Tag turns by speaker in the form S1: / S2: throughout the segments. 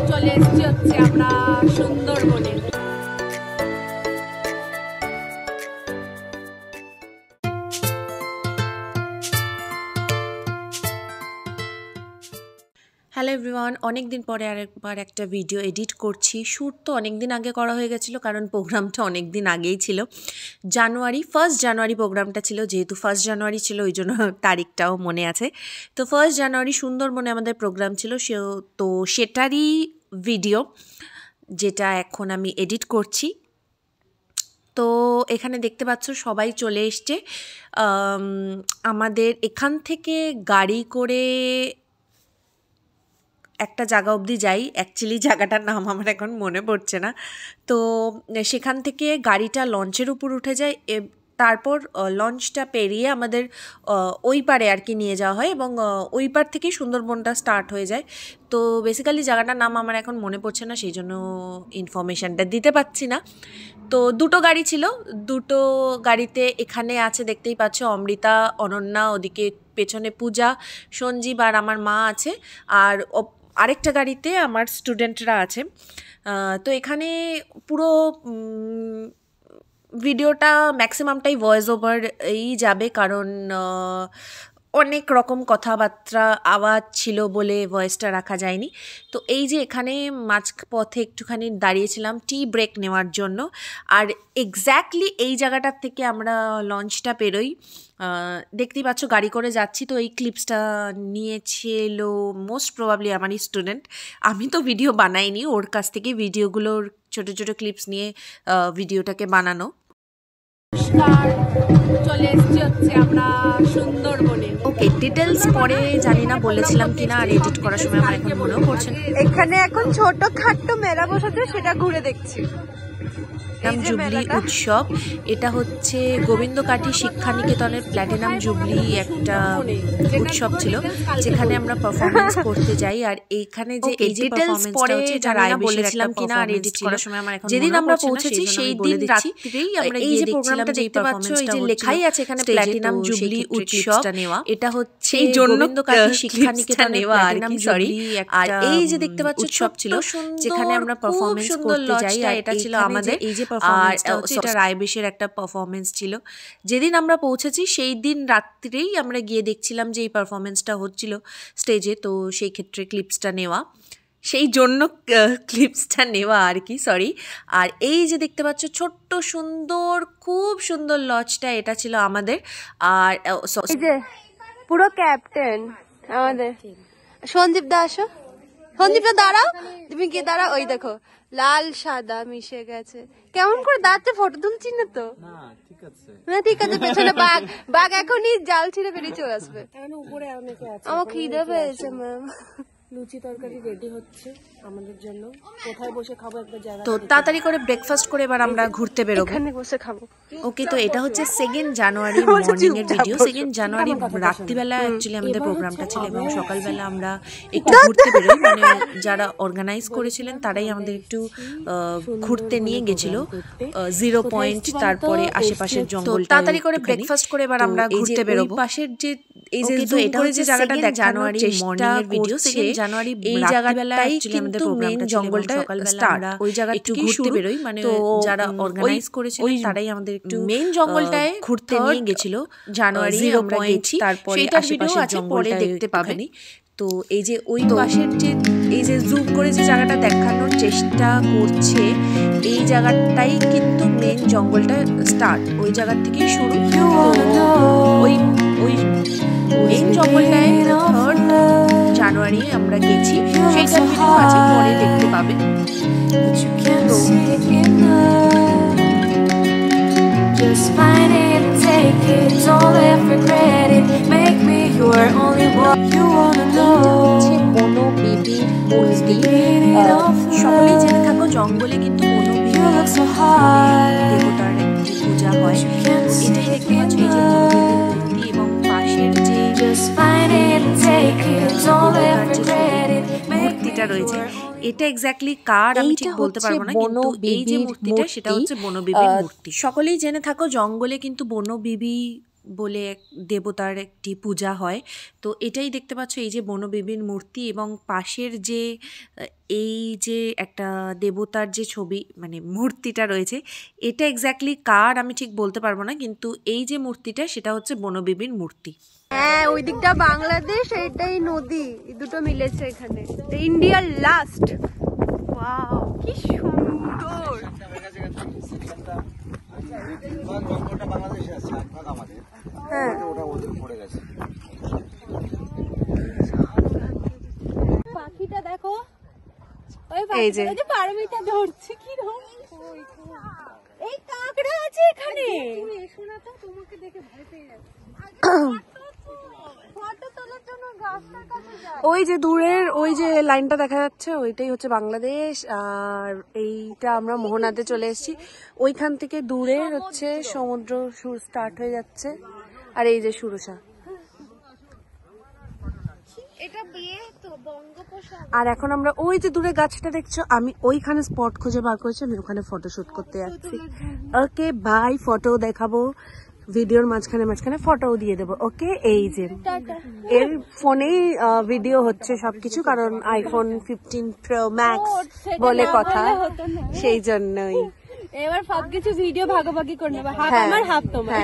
S1: চলে এসেছি হচ্ছে আমরা সুন্দরবনে। হ্যালো এভরিওয়ান, অনেক দিন পরে আরেকবার একটা ভিডিও এডিট করছি। শ্যুট তো অনেক দিন আগে করা হয়ে গেছিলো, কারণ প্রোগ্রামটা অনেক দিন আগেই ছিল। ফার্স্ট জানুয়ারি প্রোগ্রামটা ছিল, যেহেতু 1 জানুয়ারি ছিল ওই জন্য তারিখটাও মনে আছে। তো 1 জানুয়ারি সুন্দরবনে আমাদের প্রোগ্রাম ছিল, তো সেটারই ভিডিও যেটা এখন আমি এডিট করছি। তো এখানে দেখতে পাচ্ছ সবাই চলে এসছে। আমাদের এখান থেকে গাড়ি করে একটা জায়গা অবধি যাই, অ্যাকচুয়ালি জায়গাটার নাম আমার এখন মনে পড়ছে না। তো সেখান থেকে গাড়িটা লঞ্চের উপর উঠে যায়, তারপর লঞ্চটা পেরিয়ে আমাদের ওই পারে আর কি নিয়ে যাওয়া হয়, এবং ওই পার থেকেই সুন্দরবনটা স্টার্ট হয়ে যায়। তো বেসিক্যালি জায়গাটার নাম আমার এখন মনে পড়ছে না, সেই জন্য ইনফরমেশানটা দিতে পারছি না। তো দুটো গাড়ি ছিল, দুটো গাড়িতে এখানে আছে দেখতেই পাচ্ছ অমৃতা, অনন্যা, ওদিকে পেছনে পূজা, সঞ্জীব আর আমার মা আছে, আর আরেকটা গাড়িতে আমার স্টুডেন্টরা আছে। তো এখানে পুরো ভিডিওটা ম্যাক্সিমামটাই ভয়েস ওভার এই যাবে, কারণ অনেক রকম কথাবার্তা আওয়াজ ছিল বলে ভয়েসটা রাখা যায়নি। তো এই যে এখানে মাঝপথে একটুখানি দাঁড়িয়েছিলাম টি ব্রেক নেওয়ার জন্য, আর এক্স্যাক্টলি এই জায়গাটার থেকে আমরা লঞ্চটা পেরোই। দেখতেই পাচ্ছ গাড়ি করে যাচ্ছি। তো এই ক্লিপসটা নিয়েছিল মোস্ট প্রবাবলি আমারই স্টুডেন্ট। আমি তো ভিডিও বানাইনি, ওর কাছ থেকে ভিডিওগুলোর ছোটো ছোটো ক্লিপস নিয়ে ভিডিওটাকে বানানো। চলে এসেছি হচ্ছে আমরা সুন্দরবনে। ওকে, ডিটেলস পরে জানি না বলেছিলাম কিনা, আর এডিট করার সময় আমার এখন মনেও পড়ছে না।
S2: এখানে এখন ছোট খাট্ট মেলা বসেছে, সেটা ঘুরে দেখছি।
S1: জুবলি উৎসব, এটা হচ্ছে গোবিন্দকাঠি শিক্ষানিকেতনের প্ল্যাটিনাম জুবলি একটা উৎসব ছিল, যেখানে আমরা পারফরমেন্স করতে যাই। আর এইখানে যে এই ডিটেলস পরে যারা বলেছিলাম কিনা, আর এডিট করার সময় আমার এখন যেদিন আমরা পৌঁছেছি সেই দিন রাত্রেই আমরা এই যে প্রোগ্রামটা দেখতে পাচ্ছ, এই যে লেখাই আছে এখানে প্ল্যাটিনাম জুবলি উৎসবটা নেওয়া, এটা হচ্ছে গোবিন্দকাঠি শিক্ষানিকেতন নেওয়া আর কি, সরি। আর এই যে দেখতে পাচ্ছ উৎসব ছিল, যেখানে আমরা পারফরমেন্স করতে যাই, আর এটা ছিল আমাদের এই যে আর এটা রায়বেশের একটা পারফরমেন্স ছিল। যেদিন আমরা পৌঁছেছি সেই দিন রাত্রেই আমরা গিয়ে দেখছিলাম যে এই পারফরমেন্সটা হচ্ছিল স্টেজে। তো সেই ক্ষেত্রে ক্লিপসটা নেওয়া, সেই জন্য ক্লিপসটা নেওয়া আর কি, সরি। আর এই যে দেখতে পাচ্ছ ছোট্ট সুন্দর, খুব সুন্দর লজটা, এটা ছিল আমাদের। আর
S2: এই যে পুরো ক্যাপ্টেন আমাদের সঞ্জীব দা, আসো সঞ্জীব দা, দাঁড়াও, তুমি গিয়ে দাঁড়াও। ওই দেখো লাল সাদা মিশে গেছে, কেমন করে দাঁড়াচ্ছে, ফটো তুলছি না তো? না ঠিক আছে, পেছনে বাঘ, বাঘ এখনই জাল ছিঁড়ে বেরিয়ে চলে আসবে। আমার খিদে পেয়েছে ম্যাম। লুচি তরকারি রেডি হচ্ছে আমাদের জন্য, কোথায় বসে খাবো একটা জায়গা।
S1: তো তাড়াতাড়ি করে ব্রেকফাস্ট করে এবার আমরা ঘুরতে বেরোবো,
S2: এখানে বসে খাবো।
S1: ওকে, তো এটা হচ্ছে 2 জানুয়ারি মর্নিং এর ভিডিও। 2 জানুয়ারি রাত্রিবেলা অ্যাকচুয়ালি আমাদের প্রোগ্রামটা ছিল, এবং সকালবেলা আমরা একটু ঘুরতে বেরোই, মানে যারা অর্গানাইজ করেছিলেন তারাই আমাদের একটু ঘুরতে নিয়ে গেছিল 0 পয়েন্ট, তারপরে আশেপাশের জঙ্গল। তাড়াতাড়ি করে ব্রেকফাস্ট করে এবার আমরা ঘুরতে বেরোবো। পাশের যে এই যে এটা হচ্ছে জায়গাটা জানুয়ারি মর্নিং এর ভিডিও, 2 জানুয়ারি এই জায়গাটাই কিন্তু মেইন জঙ্গলটা স্টার্ট, ওই জায়গা একটু ঘুরতে বেরোই, মানে যারা অর্গানাইজ করেছিলেন তারাই আমাদের একটু মেইন জঙ্গলটায় ঘুরতে নিয়ে গেছিল জানুয়ারি 0 পয়েন্ট, তারপরে আশেপাশের জঙ্গলটা দেখতে পাবেন। তো এই যে ওই পাশের যে এই যে জুম করে যে জায়গাটা দেখানোর চেষ্টা করছে, এই জায়গাটাই কিন্তু মেইন জঙ্গলটা স্টার্ট, ওই জায়গা থেকেই শুরু। ওই ওই মেইন জঙ্গলটায় 3 জানুয়ারি আমরা গেছি, সেইটা ভিডিও আছে, পরে দেখতে পাবে। Just find it and take it, don't ever regret it, make me your only one, you wanna know. বনো বেবির মূর্তি, সকলেই জেনে থাকো জঙ্গলে কিন্তু বনো বেবি দেবতার একটি পূজা হয়। এটাই দেখতে পাচ্ছ, এই যে মূর্তি, এবং পাশের যে মূর্তিটা রয়েছে, এটা এক্স্যাক্টলি কার আমি ঠিক বলতে পারবো না, কিন্তু এই যে মূর্তিটা সেটা হচ্ছে বনবিবির মূর্তি। সকলেই জেনে থাকো জঙ্গলে কিন্তু বনবিবি বলে এক দেবতার একটি পূজা হয়। তো এটাই দেখতে পাচ্ছ, এই যে বনবিবির মূর্তি এবং পাশের যে এই যে একটা দেবতার যে ছবি মানে মূর্তিটা রয়েছে, এটা এক্স্যাক্টলি কার আমি ঠিক বলতে পারবো না, কিন্তু এই যে মূর্তিটা সেটা হচ্ছে বনবিবির মূর্তি।
S2: হ্যাঁ, ওই দিকটা বাংলাদেশ, এইটাই নদী, এই দুটো মিলেছে এখানে। ইন্ডিয়ার লাস্ট। ওয়াও, কি সুন্দর। হ্যাঁ, পাখিটা দেখো, ওই পাখিটা পারমিতা ধরছে কি রকম। এই কাঁকড়া আছে এখানে। তুমি এসো না তো, তোমাকে দেখে ভয় পেয়ে যাবে। ওই যে দূরের ওই যে লাইনটা দেখা যাচ্ছে, ওইটাই হচ্ছে বাংলাদেশ। আর এইটা আমরা মোহনাতে চলে এসেছি। ওইখান থেকে দূরে হচ্ছে সমুদ্র সুর স্টার্ট হয়ে যাচ্ছে। আর এই যে সুরসা। আর এখন আমরা ওই যে দূরে গাছটা দেখছো, আমি ওইখানে স্পট খুঁজে বার করেছি, আমি ওখানে ফটোশুট করতে যাচ্ছি। ওকে বাই, ফটো দেখাবো ভিডিওর মাঝখানে মাঝখানে, ফটোও দিয়ে দেবো। ওকে, এই যে এর ফোনেই ভিডিও হচ্ছে সবকিছু, কারণ আইফোন 15 Pro Max বলে কথা, সেই জন্যই এবার সবকিছু ভিডিও ভাগাভাগি করে নেবে, হাফ আমার হাফ তোমার।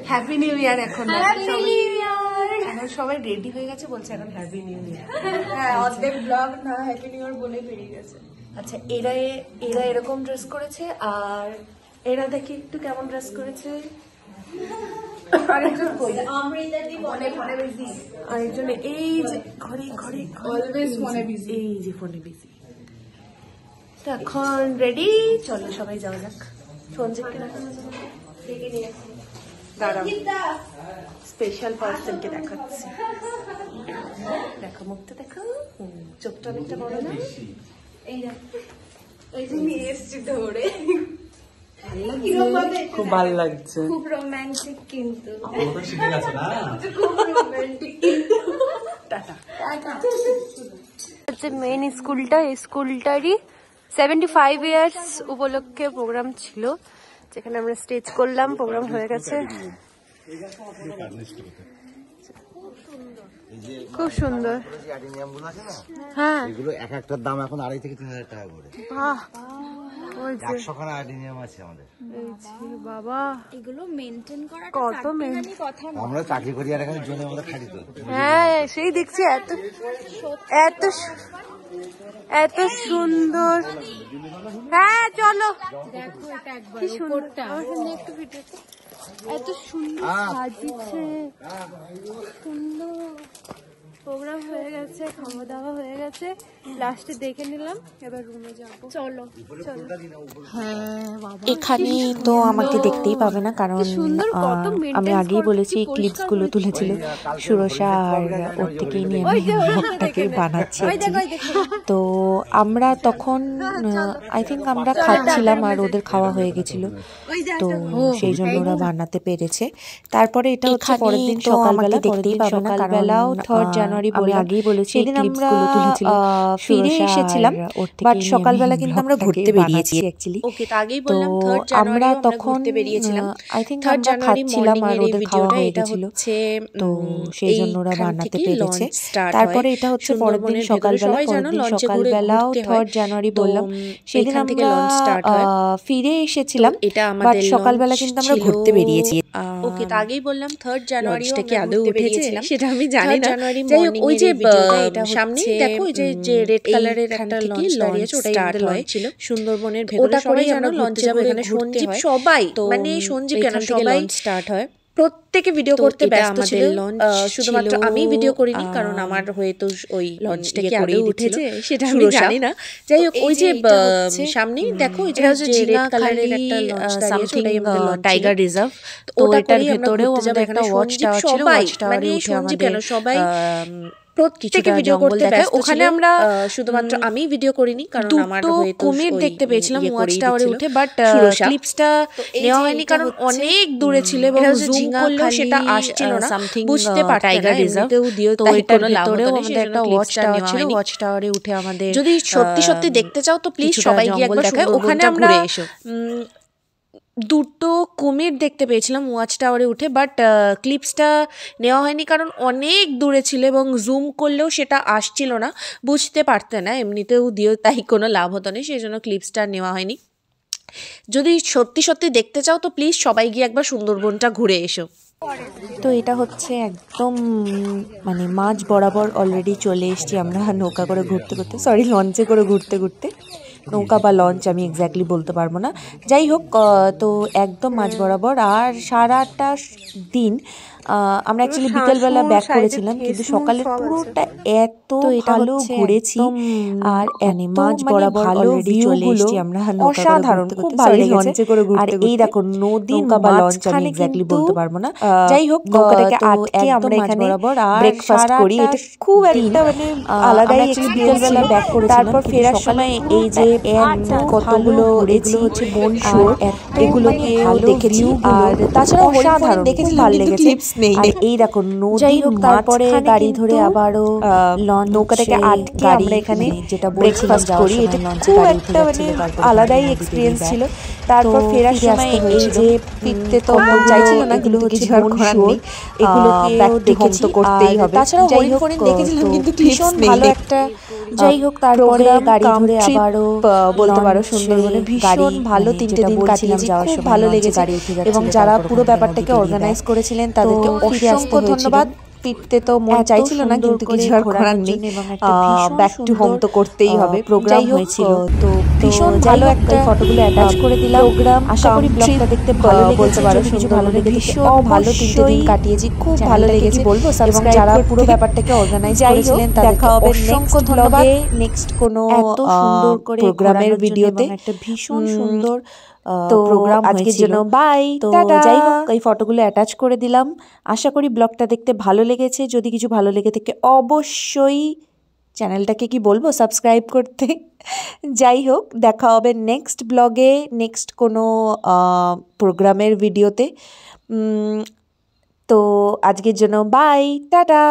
S2: Happy new year. এখন এখন সবাই রেডি হয়ে গেছে, বলছে এখন হ্যাপি নিউ ইয়ার। হ্যাঁ, অর্ধেক ব্লগ না হ্যাপি নিউ ইয়ার বলে বেরিয়ে গেছে। আচ্ছা, এরা এরকম ড্রেস করেছে, আর এরা দেখি একটু কেমন ড্রেস করেছে। আরেকজন এই যে ঘরে ঘরে এই যে ফোনে বিজি। তো এখন রেডি, চলো সবাই যাওয়া যাক। সঞ্জীবকে দাঁড়াও, স্পেশাল পার্সনকে দেখাচ্ছি। দেখো মুখটা, দেখো চোখটা অনেকটা বড় না? এই যে নিয়ে এসছি ধরে,
S3: খুব ভালো লাগছে,
S2: খুব রোমান্টিক, কিন্তু মেন স্কুলটা, এই স্কুলটারই 75 ইয়ার্স উপলক্ষে প্রোগ্রাম ছিল, যেখানে আমরা স্টেজ করলাম। প্রোগ্রাম হয়ে গেছে, খুব সুন্দর। হ্যাঁ,
S4: এগুলো এক একটার দাম এখন 2,500 থেকে 3,000 টাকা করে।
S2: বাহ,
S4: 100খানা আর্ডিনিয়াম আছে আমাদের।
S2: বাবা,
S5: এগুলো মেইনটেইন করা
S2: কত
S5: কথা না।
S4: আমরা চাকরি করি আর এখানে জন্য আমাদের খালি তো।
S2: হ্যাঁ, সেই দেখছি এত এত এত সুন্দর। হ্যাঁ চলো,
S5: দেখো এটা একবার
S2: কি সুন্দর,
S5: উপরটা।
S2: একটু ভিডিও, এত সুন্দর সাজিয়েছে, সুন্দর। প্রোগ্রাম হয়ে গেছে, খাওয়া দাওয়া হয়ে গেছে, লাস্টে দেখে নিলাম, এবার রুমে যাবো। চলো চলো।
S1: এখানে তো আমাকে দেখতেই পাবে না, কারণ আমি আগেই বলেছি ক্লিপসগুলো তুলেছিল সুরসা, আর ওর থেকেই নিয়ে আমি ব্লগটাকে বানাচ্ছি। তো আমরা তখন আই থিঙ্ক আমরা খাচ্ছিলাম, আর ওদের খাওয়া হয়ে গেছিল, তো সেই জন্য ওরা বানাতে পেরেছে। তারপরে এটা হচ্ছে পরের দিন সকালবেলা, দেখতেই পাবে না, কারণ 3rd জানুয়ারি বলে আগেই বলেছি, সেদিন আমরা ফিরে এসেছিলাম, বাট সকালবেলা কিন্তু আমরা ঘুরতে বেরিয়েছি অ্যাকচুয়ালি। ওকে, তো আগেই বললাম 3rd জানুয়ারি আমরা তখন ঘুরতে বেরিয়েছিলাম। আই থিঙ্ক আমরা খাচ্ছিলাম আর ওদের খাওয়া হয়ে গেছিল, তো সেই জন্য ওরা বানাতে পেরেছে। তারপরে এটা হচ্ছে পরের দিন সকালবেলা, সকালবেলাও 3rd জানুয়ারি বললাম, সেদিন আমরা ফিরে এসেছিলাম, বাট সকালবেলা কিন্তু আমরা ঘুরতে বেরিয়েছি। ওকে, তো আগেই বললাম 3rd জানুয়ারি কি আদৌ উঠেছে সেটা আমি জানি না। যাই হোক, ওই যে সামনে দেখো ওই যে রেড কালারের একটা লঞ্চ দাঁড়িয়েছে, ওটাই আমাদের লঞ্চ ছিল সুন্দরবনের ভেতরে। সবাই আমরা লঞ্চে যাবো, এখানে সঞ্জীব সবাই, মানে সঞ্জীব কেন সবাই স্টার্ট হয়, প্রত্যেকে ভিডিও করতে ব্যস্ত ছিল, শুধুমাত্র আমি ভিডিও করিনি, কারণ আমার হয়তো ওই লঞ্চটা কি আদৌ উঠেছে সেটা আমি জানি না। যাই হোক, ওই যে সামনেই দেখো ওই যে রেড কালারের একটা লঞ্চ দাঁড়িয়েছে, ওটাই আমাদের লঞ্চ, টাইগার রিজার্ভ। তো ওটার ভেতরেও আমাদের একটা ওয়াচ টাওয়ার ছিল, ওয়াচ টাওয়ারে উঠে আমাদের কেন সবাই প্রত্যেকে ভিডিও করতে ব্যস্ত ছিল। ওখানে আমরা শুধুমাত্র আমি ভিডিও করিনি, কারণ আমার হয়তো কুমির দেখতে পেয়েছিলাম ওয়াচ টাওয়ারে উঠে, বাট ক্লিপসটা নেওয়া হয়নি, কারণ অনেক দূরে ছিল এবং জুম করলেও সেটা আসছিল না, বুঝতে পারতাম টাইগার রিজার্ভ। তো এটার ভেতরেও আমাদের একটা ওয়াচ টাওয়ার ছিল, ওয়াচ টাওয়ারে উঠে আমাদের, যদি সত্যি সত্যি দেখতে চাও তো প্লিজ সবাই গিয়ে একবার দেখো। ওখানে আমরা দুটো কুমির দেখতে পেয়েছিলাম ওয়াচ টাওয়ারে উঠে, বাট ক্লিপসটা নেওয়া হয়নি কারণ অনেক দূরে ছিল এবং জুম করলেও সেটা আসছিল না, বুঝতে পারতে না, এমনিতেও দিয়েও তাই কোনো লাভ হতো না, সেই জন্য ক্লিপসটা নেওয়া হয়নি। যদি সত্যি সত্যি দেখতে চাও তো প্লিজ সবাই গিয়ে একবার সুন্দরবনটা ঘুরে এসো। তো এটা হচ্ছে একদম মানে মাঝ বরাবর অলরেডি চলে এসেছি আমরা নৌকা করে ঘুরতে ঘুরতে, সরি লঞ্চে করে ঘুরতে ঘুরতে, নৌকা বা লঞ্চ আমি এক্স্যাক্টলি বলতে পারবো না, যাই হোক। তো একদম মাঝ বরাবর, আর সারাটা দিন আমরা অ্যাকচুয়ালি বিকেলবেলা ব্যাক করেছিলাম, কিন্তু সকালের পুরোটা এত ভালো ঘুরেছি, আর মাঝ বরাবর অলরেডি চলে এসেছি আমরা, অসাধারণ, খুব ভালো লেগেছে। আর এই দেখো নদী বা লঞ্চ আমি এক্স্যাক্টলি বলতে পারবো না, যাই হোক নৌকাটাকে আটকে আমরা এখানে ব্রেকফাস্ট করি, এটা খুব একটা মানে আলাদাই এক্সপেরিয়েন্স ছিল। তারপর ফেরার সময় এই যে কতগুলো এগুলো হচ্ছে বনশুয়োর, এগুলোকেও দেখেছি, আর তাছাড়া অসাধারণ দেখেছিলাম, কিন্তু ক্লিপস নেই। আর এই দেখো নদী, তারপরে গাড়ি ধরে আবারও নৌকাটাকে আটকে আমরা এখানে যেটা ব্রেকফাস্ট করি, এটা খুব একটা মানে আলাদাই এক্সপিরিয়েন্স ছিল। তারপর ফেরার সময় এই যে ফিরতে তো মন চাইছিল না, কিন্তু কিছু আর করার নেই, এগুলোকেও দেখেছি, করতেই হবে। তাছাড়া হরিণ ফরিণ দেখেছিলাম, কিন্তু ভীষণ ভালো একটা, যাই হোক। তারপরে গাড়ি ধরে আবারও বলতে পারো সুন্দরবনে ভীষণ ভালো 3টে দিন কাটিয়েছি, খুব ভালো লেগেছে। এবং যারা পুরো ব্যাপারটাকে অর্গানাইজ করেছিলেন তাদেরকে অসংখ্য ধন্যবাদ। ফিরতে তো মন চাইছিল না, কিন্তু কিছু আর করার নেই, ব্যাক টু হোম তো করতেই হবে। প্রোগ্রাম হয়েছিল তো ভীষণ ভালো, একটা ফটোগুলো অ্যাটাচ করে দিলাম। প্রোগ্রাম, আশা করি ব্লগটা দেখতে ভালো বলতে পারো, কিছু ভালো লেগে, ভীষণ ভালো 3টে দিন কাটিয়েছি, খুব ভালো লেগেছে বলবো। এবং যারা পুরো ব্যাপারটাকে অর্গানাইজ করেছিলেন তাদেরকে অসংখ্য ধন্যবাদ। নেক্সট কোনো এত সুন্দর করে প্রোগ্রামের ভিডিওতে, একটা ভীষণ সুন্দর তো প্রোগ্রাম আজকের জন্য বাই। তো যাই হোক এই ফটোগুলো অ্যাটাচ করে দিলাম, আশা করি ব্লগটা দেখতে ভালো লেগেছে। যদি কিছু ভালো লেগে থাকে অবশ্যই চ্যানেলটাকে কি বলবো সাবস্ক্রাইব করতে। যাই হোক দেখা হবে নেক্সট ব্লগে, নেক্সট কোনো প্রোগ্রামের ভিডিওতে। তো আজকের জন্য বাই, টাটা।